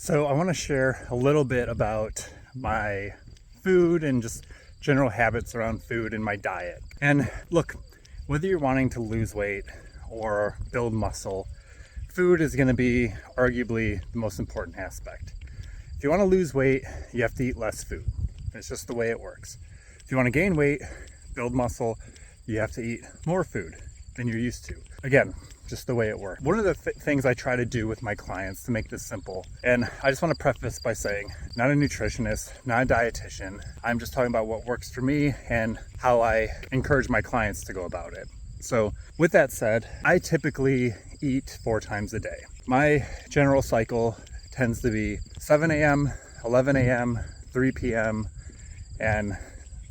So I want to share a little bit about my food and just general habits around food and my diet. And look, whether you're wanting to lose weight or build muscle, food is going to be arguably the most important aspect. If you want to lose weight, you have to eat less food. It's just the way it works. If you want to gain weight, build muscle, you have to eat more food than you're used to. Again, just the way it works. One of the things I try to do with my clients to make this simple, and I just want to preface by saying, not a nutritionist, not a dietitian. I'm just talking about what works for me and how I encourage my clients to go about it. So with that said, I typically eat 4 times a day. My general cycle tends to be 7 a.m., 11 a.m., 3 p.m., and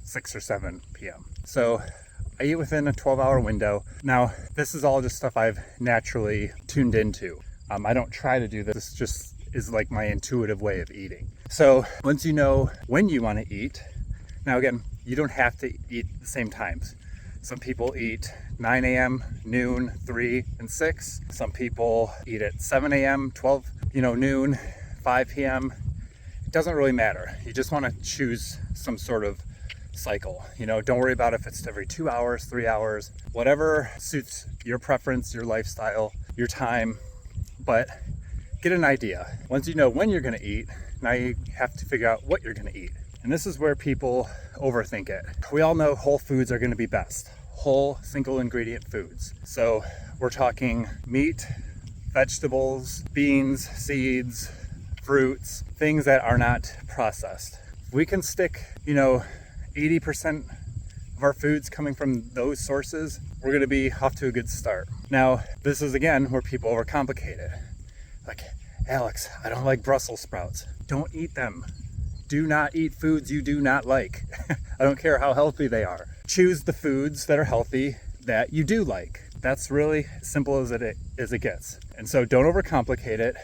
6 or 7 p.m. So I eat within a 12-hour window. Now, this is all just stuff I've naturally tuned into. I don't try to do this. This just is like my intuitive way of eating. So once you know when you want to eat, now again, you don't have to eat the same times. Some people eat 9 a.m., noon, 3, and 6. Some people eat at 7 a.m., 12, noon, 5 p.m. It doesn't really matter. You just want to choose some sort of cycle. Don't worry about if it's every 2 hours, 3 hours, whatever suits your preference, your lifestyle, your time, but get an idea. Once you know when you're going to eat, now you have to figure out what you're going to eat. And this is where people overthink it. We all know whole foods are going to be best. Whole, single ingredient foods. So we're talking meat, vegetables, beans, seeds, fruits, things that are not processed. We can stick, 80% of our foods coming from those sources, we're going to be off to a good start. Now, this is again where people overcomplicate it. Like, Alex, I don't like Brussels sprouts. Don't eat them. Do not eat foods you do not like. I don't care how healthy they are. Choose the foods that are healthy that you do like. That's really as simple as it gets. And so don't overcomplicate it.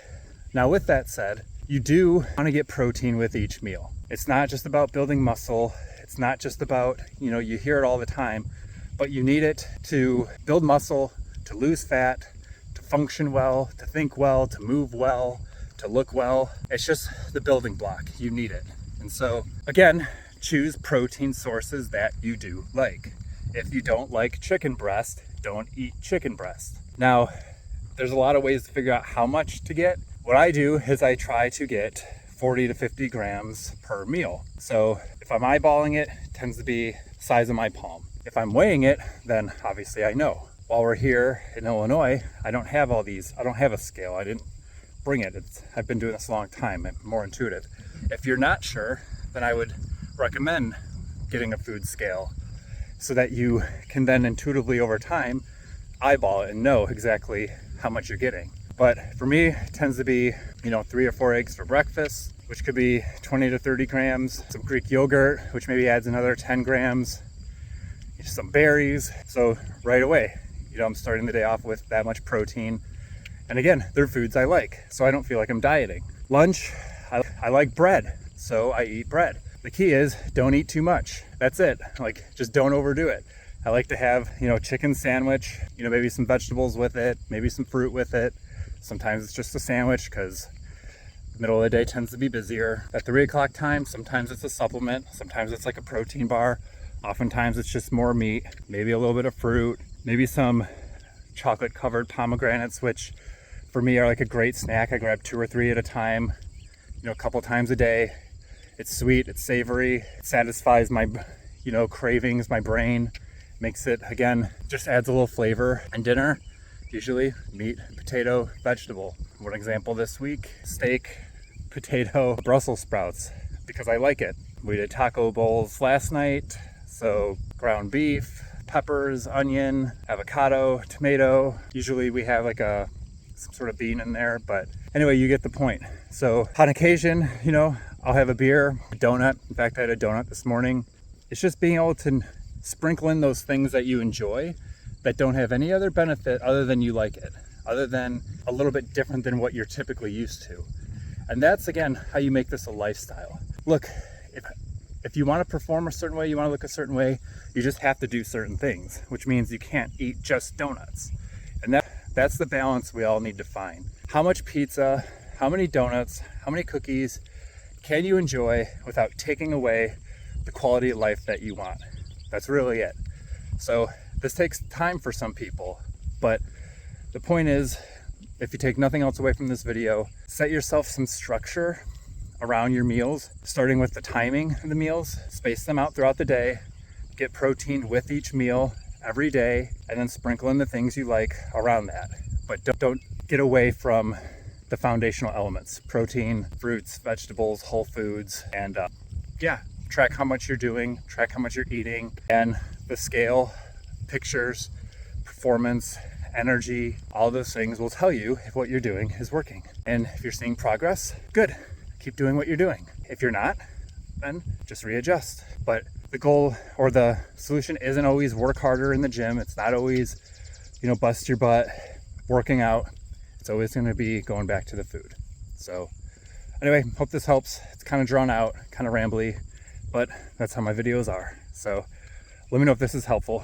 Now, with that said, you do want to get protein with each meal. It's not just about building muscle. It's not just about, you hear it all the time, but you need it to build muscle, to lose fat, to function well, to think well, to move well, to look well. It's just the building block. You need it. And so, again, choose protein sources that you do like. If you don't like chicken breast, don't eat chicken breast. Now, there's a lot of ways to figure out how much to get. What I do is I try to get 40 to 50 grams per meal. So if I'm eyeballing it, it tends to be the size of my palm. If I'm weighing it, then obviously I know. While we're here in Illinois, I don't have all these. I don't have a scale. I didn't bring it. I've been doing this a long time. I'm more intuitive. If you're not sure, then I would recommend getting a food scale so that you can then intuitively over time eyeball it and know exactly how much you're getting. But for me, it tends to be, 3 or 4 eggs for breakfast, which could be 20 to 30 grams, some Greek yogurt, which maybe adds another 10 grams, some berries. So right away, I'm starting the day off with that much protein. And again, they're foods I like, so I don't feel like I'm dieting. Lunch, I like bread, so I eat bread. The key is don't eat too much. That's it. Just don't overdo it. I like to have, chicken sandwich, maybe some vegetables with it, maybe some fruit with it. Sometimes it's just a sandwich because the middle of the day tends to be busier. At 3 o'clock time, sometimes it's a supplement. Sometimes it's like a protein bar. Oftentimes it's just more meat, maybe a little bit of fruit, maybe some chocolate covered pomegranates, which for me are like a great snack. I grab 2 or 3 at a time, a couple times a day. It's sweet, it's savory, it satisfies my, cravings, my brain. Makes it, again, just adds a little flavor. And dinner, usually meat, potato, vegetable. One example this week, steak, potato, Brussels sprouts, because I like it. We did taco bowls last night, so ground beef, peppers, onion, avocado, tomato. Usually we have some sort of bean in there, but anyway, you get the point. So on occasion, I'll have a beer, a donut. In fact, I had a donut this morning. It's just being able to sprinkle in those things that you enjoy that don't have any other benefit other than you like it, other than a little bit different than what you're typically used to. And that's, again, how you make this a lifestyle. Look, if you want to perform a certain way, you want to look a certain way, you just have to do certain things, which means you can't eat just donuts. And that's the balance we all need to find. How much pizza, how many donuts, how many cookies can you enjoy without taking away the quality of life that you want? That's really it. So this takes time for some people, but the point is, if you take nothing else away from this video, set yourself some structure around your meals, starting with the timing of the meals, space them out throughout the day, get protein with each meal every day, and then sprinkle in the things you like around that. But don't get away from the foundational elements: protein, fruits, vegetables, whole foods, and track how much you're doing, track how much you're eating, and the scale, pictures, performance, energy, all those things will tell you if what you're doing is working. And if you're seeing progress, good. Keep doing what you're doing. If you're not, then just readjust. But the goal or the solution isn't always work harder in the gym. It's not always, bust your butt working out. It's always going to be going back to the food. So anyway, hope this helps. It's kind of drawn out, kind of rambly, but that's how my videos are. So let me know if this is helpful.